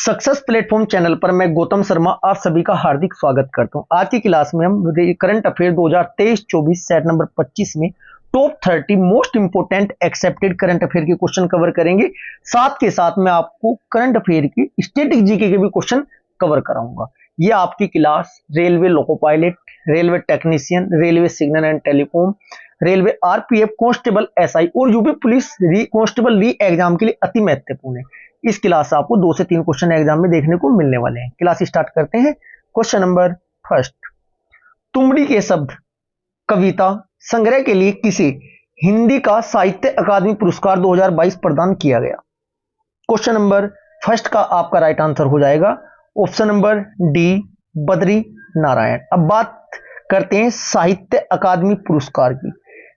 Success platform channel पर मैं गौतम शर्मा आप सभी का हार्दिक स्वागत करता हूं। आज की क्लास में हम करंट अफेयर 2023-24 सेट नंबर 25 में top 30 most important expected current affair के क्वेश्चन कवर करेंगे। साथ के साथ मैं आपको करंट अफेयर की स्टैटिक जीके के भी क्वेश्चन कवर कराऊंगा। ये आपकी class railway loco pilot, railway technician, railway signal and telecom, railway RPF, constable SI और UP police constable re exam के लिए अति महत्वपूर्ण है। इस क्लास से आपको 2 से 3 क्वेश्चन एग्जाम में देखने को मिलने वाले हैं। क्लास स्टार्ट करते हैं। क्वेश्चन नंबर फर्स्ट, तुमड़ी के शब्द कविता संग्रह के लिए किसे हिंदी का साहित्य अकादमी पुरस्कार 2022 प्रदान किया गया? क्वेश्चन नंबर फर्स्ट का आपका राइट आंसर हो जाएगा option number D, Badri Narayan. अब बात करते हैं साहित्य अकादमी पुरस्कार की।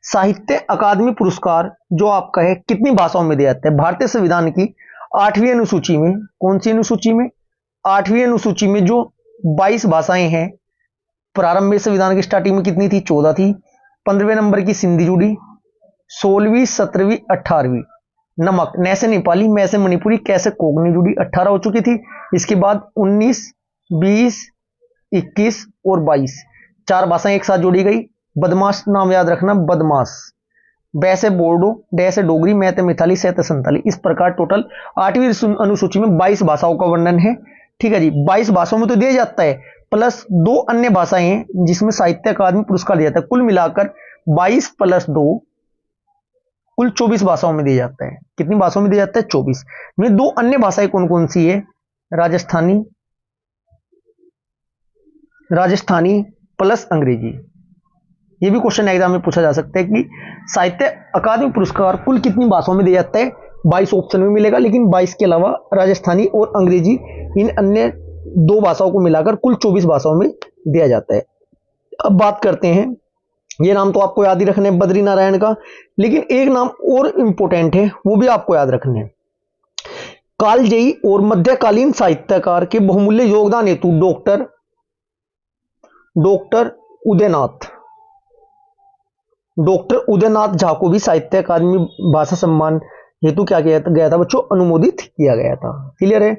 साहित्य अकादमी पुरस्कार जो आपका है कितनी भाषाओं में दिया जाता है? भारतीय संविधान की 8वीं अनुसूची में, कौन सी अनुसूची में? 8वीं अनुसूची में जो 22 भाषाएं हैं। प्रारंभ में संविधान की स्टार्टिंग में कितनी थी? 14 थी। 15वें नंबर की सिंधी जुड़ी, 16वीं, 17वीं, 18वीं नमक, न से नेपाली, मैं से मणिपुरी, कैसे कोकणी जुड़ी 18 हो चुकी थी। इसके बाद 19, 20, 21 और 22 4 भाषाएं एक साथ जोड़ी गई। बदमाश नाम याद रखना, बदमाश। वैसे बोर्डो, डैसे डोगरी, मैते मिथाली, सहते संताली। इस प्रकार टोटल 8वीं अनुसूची में 22 भाषाओं का वर्णन है। ठीक है जी, 22 भाषाओं में तो दिया जाता है, प्लस 2 अन्य भाषाएं हैं जिसमें साहित्य अकादमी पुरस्कार दिया जाता है। कुल मिलाकर 22 प्लस 2 कुल 24 भाषाओं में दिया जाता है। कितनी भाषाओं में दिया जाता है? 24 में 2 अन्य भाषाएं कौन कौन सी है? राजस्थानी प्लस अंग्रेजी। ये भी क्वेश्चन एग्जाम में पूछा जा सकता है कि साहित्य अकादमी पुरस्कार कुल कितनी भाषाओं में दिया जाता है? 22 ऑप्शन में मिलेगा, लेकिन 22 के अलावा राजस्थानी और अंग्रेजी इन अन्य 2 भाषाओं को मिलाकर कुल 24 भाषाओं में दिया जाता है। अब बात करते हैं, ये नाम तो आपको याद ही रखने हैं बद्री नारायण का, लेकिन एक नाम और इंपॉर्टेंट है, वो भी आपको याद रखने हैं। कालजयी और मध्यकालीन साहित्यकार के बहुमूल्य योगदान हेतु डॉक्टर उदयनाथ झा को भी साहित्य अकादमी भाषा सम्मान हेतु क्या किया गया था बच्चों? अनुमोदित किया गया था। क्लियर है?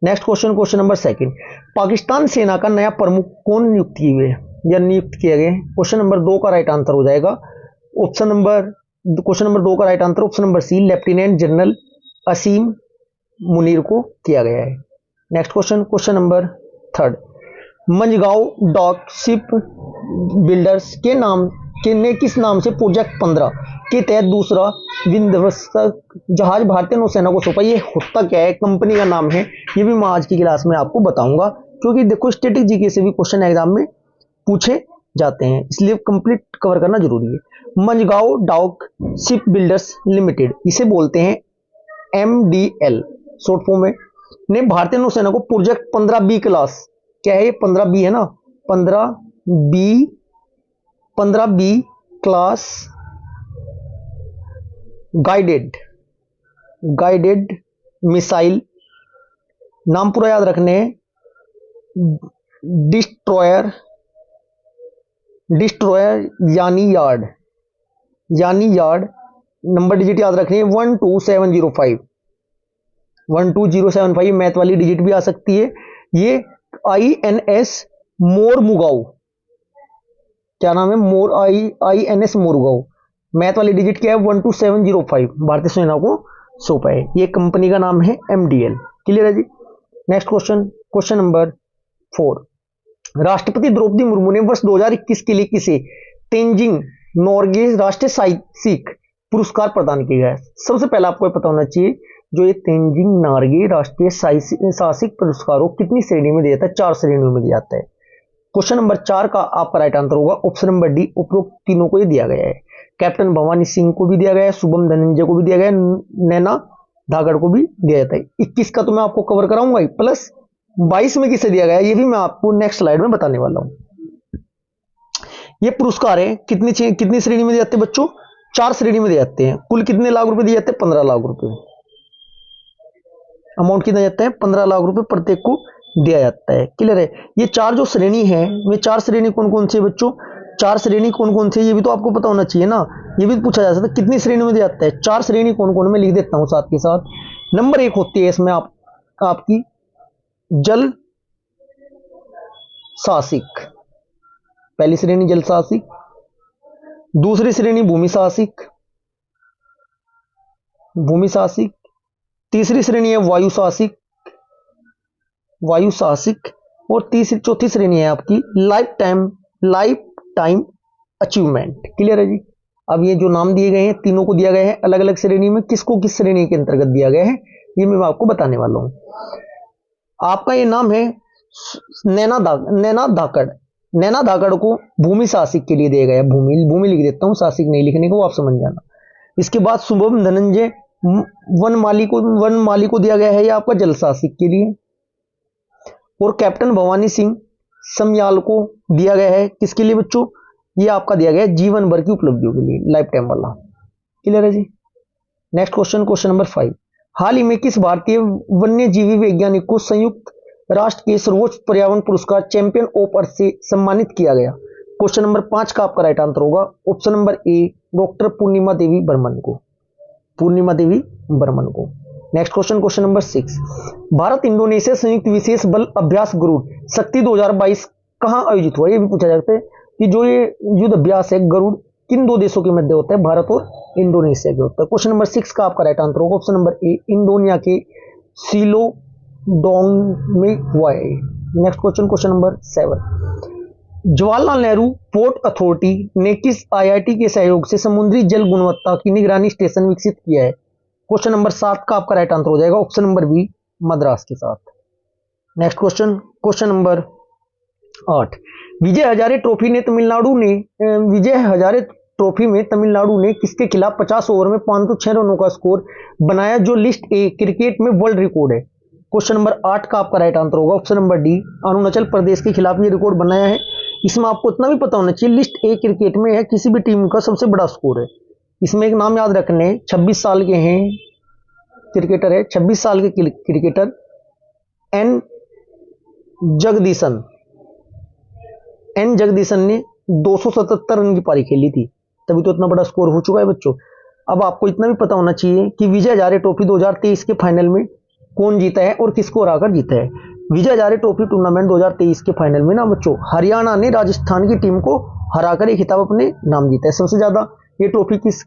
Next question, question number second, Pakistan सेना का नया प्रमुख कौन नियुक्त किए हुए या नियुक्त किया गया? क्वेश्चन नंबर 2 का राइट आंसर हो जाएगा क्वेश्चन नंबर 2 का right answer option number C, lieutenant general Asim Munir को किया गया है। Next question, question number third, Mazagon dock ship builders के नाम ने किस नाम से प्रोजेक्ट 15 के तहत दूसरा विध्वंसक जहाज भारतीय नौसेना को सौंपा? ये होता क्या है, कंपनी का नाम है, ये भी मैं आज की क्लास में आपको बताऊंगा, क्योंकि देखो स्टैटिक जीके से भी क्वेश्चन एग्जाम में पूछे जाते हैं, इसलिए कंप्लीट कवर करना जरूरी है। Mazagon dock ship builders limited, इसे बोलते हैं MDL शॉर्ट फॉर्म में, ने भारतीय नौसेना को प्रोजेक्ट 15B क्लास, क्या है ये 15B है ना, 15B क्लास गाइडेड मिसाइल, नाम पूरा याद रखने हैं, डिस्ट्रॉयर यानी यार्ड, नंबर डिजिट याद रखनी है 12705 मैथ वाली डिजिट भी आ सकती है। ये INS मोरमुगांव, क्या नाम है? INS मोरमुगांव, मैथ वाली डिजिट क्या है? 12705 भारतीय सेना को सौंपा है। ये कंपनी का नाम है MDL। क्लियर है जी? नेक्स्ट क्वेश्चन, क्वेश्चन नंबर 4, राष्ट्रपति द्रौपदी मुर्मू ने वर्ष 2021 के लिए किसे तेंजिंग नोर्गे राष्ट्रीय साहसिक पुरस्कार प्रदान किया है? सबसे पहले आपको पता होना चाहिए जो ये तेंजिंग नोर्गे राष्ट्रीय साहसिक पुरस्कारों कितनी श्रेणी में दिया जाता है? 4 श्रेणियों में दिया जाता है। क्वेश्चन नंबर 4 का आपका राइट आंसर होगा ऑप्शन नंबर डी, उपरोक्त तीनों को ये दिया गया है। कैप्टन भवानी सिंह को भी दिया गया है, शुभम धनंजय को भी दिया गया है, नैना धागड़ को भी दिया जाता है। 21 का तो मैं आपको कवर कराऊंगा ही, प्लस 22 में किसे दिया गया है ये भी मैं आपको नेक्स्ट स्लाइड में बताने वाला हूं। ये पुरस्कार है कितनी श्रेणी में दिए जाते हैं बच्चों? 4 श्रेणी में दिए जाते हैं। कुल कितने लाख रुपए दिए जाते हैं? 15 लाख रुपए। अमाउंट कितना जाता है? 15 लाख रुपए प्रत्येक को दिया जाता है। क्लियर है? ये 4 जो श्रेणी है, वे 4 श्रेणी कौन कौन सी है बच्चों? 4 श्रेणी कौन कौन सी है ये भी तो आपको पता होना चाहिए ना, ये भी पूछा जा सकता है कितनी श्रेणी में दिया जाता है। 4 श्रेणी कौन कौन, मैं लिख देता हूं साथ के साथ। नंबर 1 होती है इसमें आपकी जल साहसिक, पहली श्रेणी जल साहसिक, दूसरी श्रेणी भूमि साहसिक, भूमि साहसिक, तीसरी श्रेणी है वायु साहसिक, वायु साहसिक, और तीसरी चौथी श्रेणी है आपकी लाइफ टाइम अचीवमेंट। क्लियर है जी। अब ये जो नाम दिए गए हैं तीनों को दिया गया है अलग अलग श्रेणी में, किसको किस श्रेणी के अंतर्गत दिया गया है ये मैं आपको बताने वाला हूं। आपका ये नाम है नैना धाकड़। नैना धाकड़ को भूमि साहसिक के लिए दिया गया है, भूमि लिख देता हूं, साहसिक नहीं लिखने को, आप समझ जाना। इसके बाद शुभम धनंजय वनमाली को दिया गया है ये आपका जल साहसिक के लिए, और कैप्टन भवानी सिंह समयाल को दिया गया है किसके लिए बच्चों, ये आपका दिया गया है जीवन भर की उपलब्धियों के लिए, लाइफ टाइम वाला। क्लियर है जी। Next question, question number 5। हाल ही में किस भारतीय वन्य जीवी वैज्ञानिक को संयुक्त राष्ट्र के सर्वोच्च पर्यावरण पुरस्कार चैंपियन ऑफ अर्थ से सम्मानित किया गया? क्वेश्चन नंबर 5 का आपका राइट आंसर होगा ऑप्शन नंबर ए, डॉक्टर पूर्णिमा देवी बर्मन को, पूर्णिमा देवी बर्मन को। Next question, question number 6। Bharat Indonesia संयुक्त विशेष बल अभ्यास गरुड़ शक्ति 2022 कहां आयोजित हुआ? ये भी पूछा जाता है कि जो ये युद्ध अभ्यास है गरुड़ किन दो देशों के मध्य होता है, भारत और इंडोनेशिया के होता है। क्वेश्चन नंबर 6 का आपका राइट आंसर होगा ऑप्शन नंबर ए, इंडोनेशिया के शिलोडोंग में हुआ है। Next question, question number 7। Jawaharlal Nehru port authority ने किस आईआईटी के सहयोग से समुद्री जल गुणवत्ता की निगरानी स्टेशन विकसित किया है? क्वेश्चन नंबर 7 का आपका राइट आंसर हो जाएगा ऑप्शन नंबर बी, मद्रास के साथ। Next question, question number 8। Vijay Hazare trophy में तमिलनाडु ने किसके खिलाफ 50 ओवर में 506 रनों का स्कोर बनाया जो लिस्ट ए क्रिकेट में वर्ल्ड रिकॉर्ड है? क्वेश्चन नंबर 8 का आपका राइट आंसर होगा option number D, Arunachal Pradesh के खिलाफ ये रिकॉर्ड बनाया है। इसमें आपको इतना भी पता होना चाहिए लिस्ट ए क्रिकेट में है किसी भी टीम का सबसे बड़ा स्कोर है। इसमें एक नाम याद रखने, 26 साल के हैं क्रिकेटर है, 26 साल के क्रिकेटर एन जगदीशन ने 277 रन की पारी खेली थी, तभी तो इतना बड़ा स्कोर हो चुका है बच्चों। अब आपको इतना भी पता होना चाहिए कि विजय हजारे ट्रॉफी 2023 के फाइनल में कौन जीता है और किसको हराकर जीता है। विजय हजारे ट्रॉफी टूर्नामेंट 2023 के फाइनल में ना बच्चों हरियाणा ने राजस्थान की टीम को हराकर ये खिताब अपने नाम जीता है। सबसे ज्यादा ये ट्रॉफी किस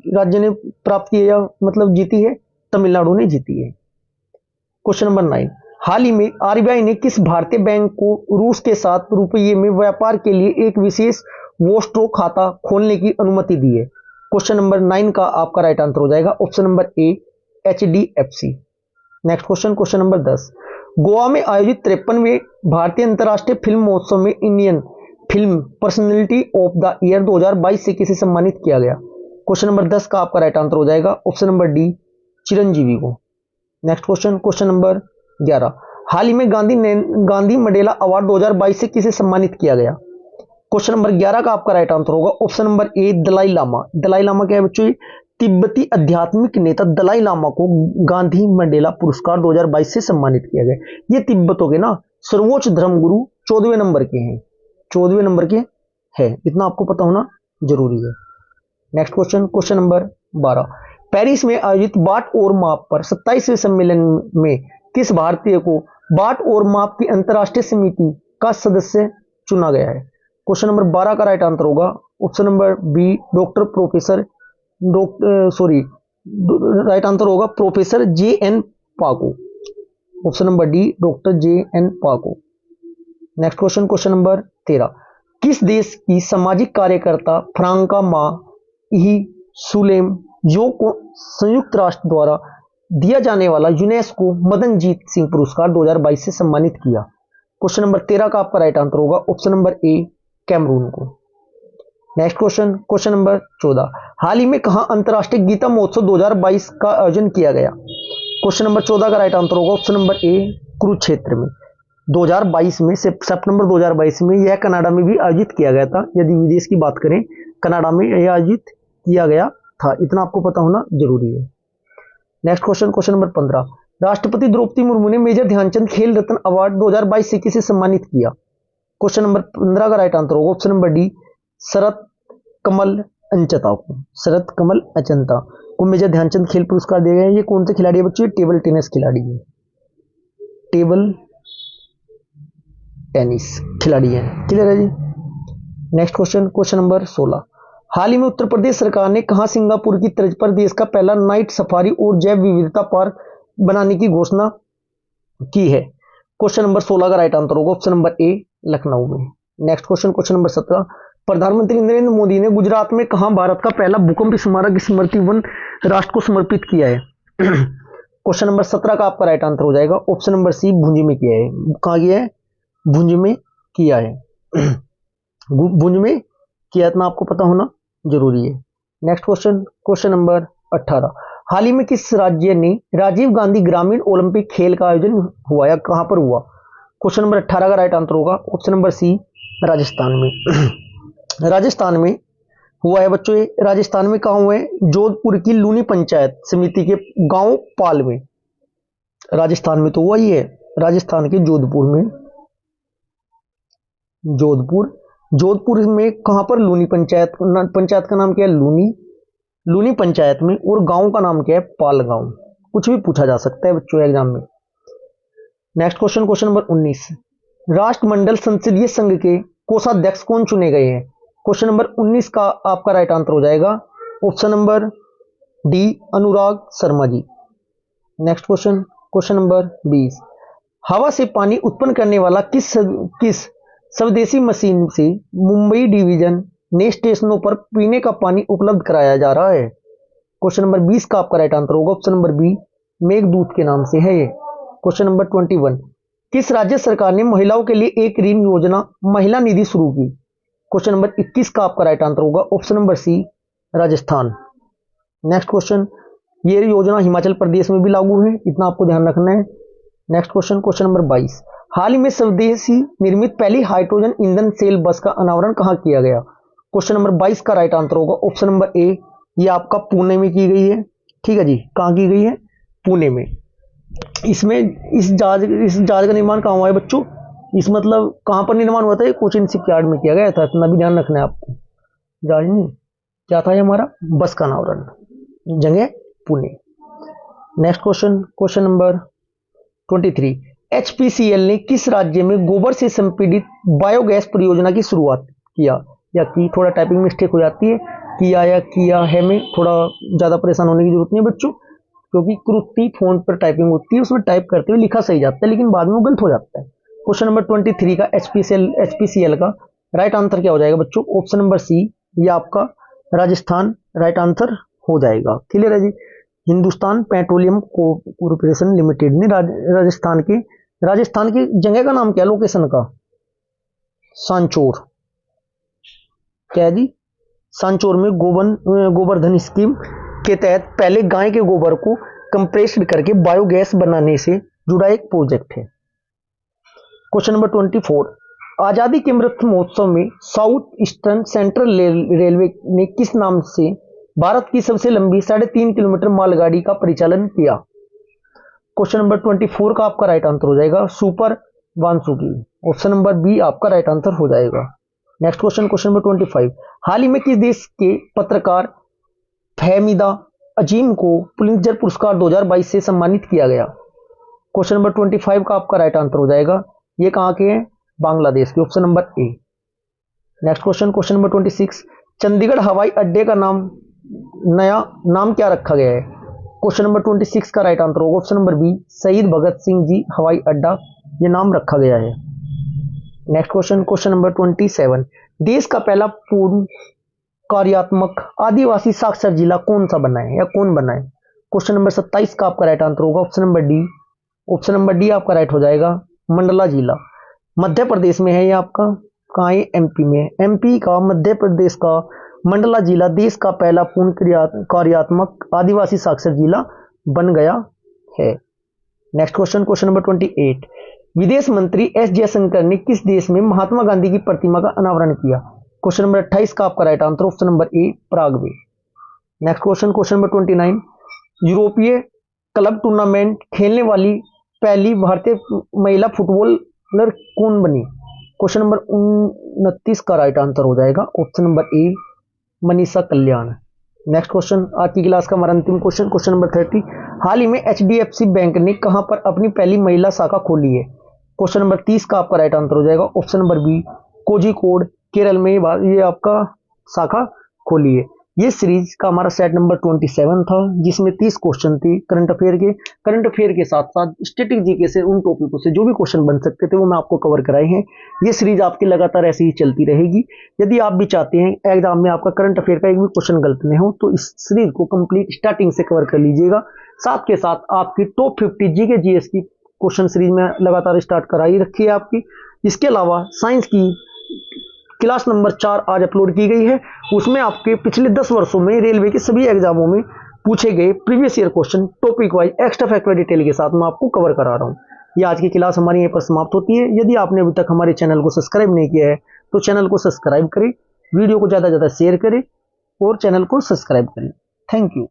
राज्य ने प्राप्त की है या मतलब जीती है? तमिलनाडु ने जीती है। Question number 9। हाल ही में आरबीआई ने किस भारतीय बैंक को रूस के साथ रुपये में व्यापार के लिए एक विशेष वोस्ट्रो खाता खोलने की अनुमति दी है? क्वेश्चन नंबर 9 का आपका राइट आंसर हो जाएगा ऑप्शन नंबर ए, HDFC। Next question, question number 10। Goa में आयोजित 53वें भारतीय अंतर्राष्ट्रीय फिल्म महोत्सव में Indian film personality of the year 2022 से किसे सम्मानित किया गया? क्वेश्चन नंबर 10 का आपका राइट आंसर हो जाएगा ऑप्शन नंबर डी, चिरंजीवी को। Next question, question number 11। हाल ही में गांधी मंडेला अवार्ड 2022 से किसे सम्मानित किया गया? क्वेश्चन नंबर 11 का आपका राइट आंसर होगा option number A, Dalai Lama. Dalai Lama क्या है बच्चों? तिब्बती आध्यात्मिक नेता दलाई लामा को गांधी मंडेला पुरस्कार 2022 से सम्मानित किया गया। ये तिब्बतों के ना सर्वोच्च धर्मगुरु 14वें नंबर के हैं, 14वें नंबर के हैं, इतना आपको पता होना जरूरी है। Next question, question number 12। Paris में आयोजित बाट और माप पर 27वें सम्मेलन में किस भारतीय को बाट और माप की अंतर्राष्ट्रीय समिति का सदस्य चुना गया है? क्वेश्चन नंबर 12 का राइट आंसर होगा option number B, right answer होगा प्रोफेसर JN पाको। Option number D, doctor JN पाको। Next question, question number 13। किस देश की सामाजिक कार्यकर्ता फ्रांका माही सुलेम जो को संयुक्त राष्ट्र द्वारा दिया जाने वाला यूनेस्को मदनजीत सिंह पुरस्कार 2022 से सम्मानित किया? क्वेश्चन नंबर 13 का आपका राइट आंसर होगा ऑप्शन नंबर ए, कैमरून को। Next question, question number 14। हाल ही में कहां अंतर्राष्ट्रीय गीता महोत्सव 2022 का आयोजन किया गया? क्वेश्चन नंबर 14 का राइट आंसर होगा ऑप्शन नंबर ए, कुरुक्षेत्र में। 2022 में सितंबर 2022 में यह कनाडा में भी आयोजित किया गया था। यदि विदेश की बात करें, कनाडा में यह आयोजित किया गया था, इतना आपको पता होना जरूरी है। Next question, question number 15। राष्ट्रपति द्रौपदी मुर्मू ने मेजर ध्यानचंद खेल रत्न अवार्ड 2022 से किसे सम्मानित किया? क्वेश्चन नंबर 15 का राइट आंसर होगा option number D, Sharath Kamal अंचता को। शरत कमल अचंता को मेजर ध्यानचंद खेल पुरस्कार दिए गए हैं। ये कौन से खिलाड़ी है बच्चों? टेबल टेनिस खिलाड़ी है, टेबल टेनिस खिलाड़ी हैं। क्लियर है जी। Next question, question number 16। हाल ही में उत्तर प्रदेश सरकार ने कहां सिंगापुर की तर्ज पर देश का पहला नाइट सफारी और जैव विविधता पार्क बनाने की घोषणा की है? क्वेश्चन नंबर 16 का राइट आंसर होगा ऑप्शन नंबर ए, लखनऊ में। Next question, question number 17। प्रधानमंत्री नरेंद्र मोदी ने गुजरात में कहां भारत का पहला भूकंप स्मारक स्मृति वन राष्ट्र को समर्पित किया है? क्वेश्चन नंबर 17 का आपका राइट आंसर हो जाएगा ऑप्शन नंबर सी, भुंज में किया है। कहां किया है? भुंज में किया है। भुंज में किया, इतना आपको पता होना जरूरी है। Next question, question number 18। हाल ही में किस राज्य ने राजीव गांधी ग्रामीण ओलंपिक खेल का आयोजन हुआ या कहां पर हुआ? क्वेश्चन नंबर 18 का राइट आंसर होगा ऑप्शन नंबर सी, राजस्थान में। राजस्थान में हुआ है बच्चों। ये राजस्थान में कहां हुआ है? जोधपुर की लूनी पंचायत समिति के गांव पाल में। राजस्थान में तो हुआ ही है, राजस्थान के जोधपुर में। जोधपुर में कहां पर? लूनी पंचायत। पंचायत का नाम क्या है? लूनी पंचायत में। और गांव का नाम क्या है? पाल गांव। कुछ भी पूछा जा सकता है बच्चों एग्जाम में। Next question, question number 19। राष्ट्रमंडल संसदीय संघ के कोषाध्यक्ष कौन चुने गए हैं? क्वेश्चन नंबर 19 का आपका राइट आंसर हो जाएगा option number D, Anurag Sharma ji. Next question, question number 20। हवा से पानी उत्पन्न करने वाला किस स्वदेशी मशीन से मुंबई डिवीजन ने स्टेशनों पर पीने का पानी उपलब्ध कराया जा रहा है? क्वेश्चन नंबर 20 का आपका राइट आंसर होगा ऑप्शन नंबर बी, मेघदूत के नाम से है ये। Question number 21। किस राज्य सरकार ने महिलाओं के लिए एक ऋण योजना महिला निधि शुरू की? क्वेश्चन नंबर 21 का आपका राइट आंसर होगा option number C, Rajasthan. Next question, ये योजना हिमाचल प्रदेश में भी लागू है, इतना आपको ध्यान रखना है। Next question, question number 22। हाल ही में स्वदेशी निर्मित पहली हाइड्रोजन ईंधन सेल बस का अनावरण कहां किया गया? क्वेश्चन नंबर 22 का राइट आंसर होगा ऑप्शन नंबर ए, ये आपका पुणे में की गई है। ठीक है जी, कहां की गई है? पुणे में। इसमें इस जहाज का निर्माण कहां हुआ है बच्चों? इस मतलब कहां पर निर्माण हुआ था? ये कोचिन शिपयार्ड में किया गया था, इतना भी ध्यान रखना है आपको। जहाज नहीं, क्या था ये हमारा? बस का अनावरण, जगह Pune. Next question, question number 23। HPCL ने किस राज्य में गोबर से संपीड़ित बायोगैस परियोजना की शुरुआत किया या की? थोड़ा टाइपिंग मिस्टेक हो जाती है, किया या किया है में थोड़ा ज्यादा परेशान होने की जरूरत नहीं है बच्चों, क्योंकि कृति फोन पर टाइपिंग होती है, उसमें टाइप करते हुए लिखा सही जाता है लेकिन बाद में वो गलत हो जाता है। क्वेश्चन नंबर 23 का एचपीसीएल का राइट आंसर क्या हो जाएगा बच्चों? ऑप्शन नंबर सी, ये आपका राजस्थान राइट आंसर हो जाएगा। क्लियर है जी। हिंदुस्तान पेट्रोलियम कॉर्पोरेशन लिमिटेड ने राजस्थान की जगह का नाम क्या, लोकेशन का? सांचौर। क्या है जी? सांचौर में गोवर्धन स्कीम के तहत पहले गाय के गोबर को कंप्रेस्ड करके बायोगैस बनाने से जुड़ा एक प्रोजेक्ट है। Question number 24। आजादी के अमृत महोत्सव में साउथ ईस्टर्न सेंट्रल रेलवे ने किस नाम से भारत की सबसे लंबी 3.5 किलोमीटर मालगाड़ी का परिचालन किया? क्वेश्चन नंबर 24 का आपका राइट आंसर हो जाएगा सुपर वानसुकी। ऑप्शन नंबर बी आपका राइट आंसर हो जाएगा। Next question, question number 25। हाल ही में किस देश के पत्रकार फहमीदा अजीम को पुलित्जर पुरस्कार 2022 से सम्मानित किया गया? क्वेश्चन नंबर 25 का आपका राइट आंसर हो जाएगा, ये कहां के हैं? बांग्लादेश के। ऑप्शन नंबर ए। Next question, question number 26। Chandigarh हवाई अड्डे का नया नाम क्या रखा गया है? क्वेश्चन नंबर 26 का राइट आंसर होगा ऑप्शन नंबर बी, शहीद भगत सिंह जी हवाई अड्डा, ये नाम रखा गया है। Next question, question number 27। देश का पहला पूर्ण कार्यात्मक आदिवासी साक्षर जिला कौन सा बना है या कौन बना है? क्वेश्चन नंबर 27 का आपका राइट आंसर होगा option number D. Option number D आपका राइट हो जाएगा, मंडला जिला। मध्य प्रदेश में है ये आपका, कहाँ है? एमपी में। एमपी का मध्य प्रदेश का मंडला जिला देश का पहला पूर्ण कार्यात्मक आदिवासी साक्षर जिला बन गया है। Next question, question number 28। विदेश मंत्री एस जयशंकर ने किस देश में महात्मा गांधी की प्रतिमा का अनावरण किया? क्वेश्चन नंबर 28 का आपका right answer option number A, प्रागवे। Next question, question number 29। यूरोपीय क्लब टूर्नामेंट खेलने वाली पहली भारतीय महिला फुटबॉलर कौन बनी? क्वेश्चन नंबर 29 का राइट आंसर हो जाएगा ऑप्शन नंबर ए, मनीषा कल्याण। नेक्स्ट क्वेश्चन, आज की क्लास का हमारा अंतिम क्वेश्चन, क्वेश्चन नंबर 30। हाल ही में एचडीएफसी बैंक ने कहां पर अपनी पहली महिला शाखा खोली है? क्वेश्चन नंबर 30 का आपका राइट आंसर हो जाएगा option number B, Kozhikode Kerala में ये आपका शाखा खोली है। ये सीरीज का हमारा सेट नंबर 27 था, जिसमें 30 क्वेश्चन थे करंट अफेयर के साथ साथ स्टैटिक जीके से उन टॉपिकों से जो भी क्वेश्चन बन सकते थे वो मैं आपको कवर कराए हैं। ये सीरीज आपकी लगातार ऐसे ही चलती रहेगी। यदि आप भी चाहते हैं एग्जाम में आपका करंट अफेयर का एक भी क्वेश्चन गलत नहीं हो तो इस सीरीज को कंप्लीट स्टार्टिंग से कवर कर लीजिएगा। साथ के साथ आपकी टॉप 50 जीके जीएस की क्वेश्चन सीरीज में लगातार स्टार्ट कराई रखी है आपकी। इसके अलावा साइंस की क्लास नंबर 4 आज अपलोड की गई है, उसमें आपके पिछले 10 वर्षों में रेलवे के सभी एग्जामों में पूछे गए previous year question topic wise extra fact detail के साथ मैं आपको कवर करा रहा हूं। ये आज की क्लास हमारी यहीं पर समाप्त होती है। यदि आपने अभी तक हमारे चैनल को सब्सक्राइब नहीं किया है तो चैनल को सब्सक्राइब करें, वीडियो को ज़्यादा से ज़्यादा शेयर करें और चैनल को सब्सक्राइब करें। Thank you.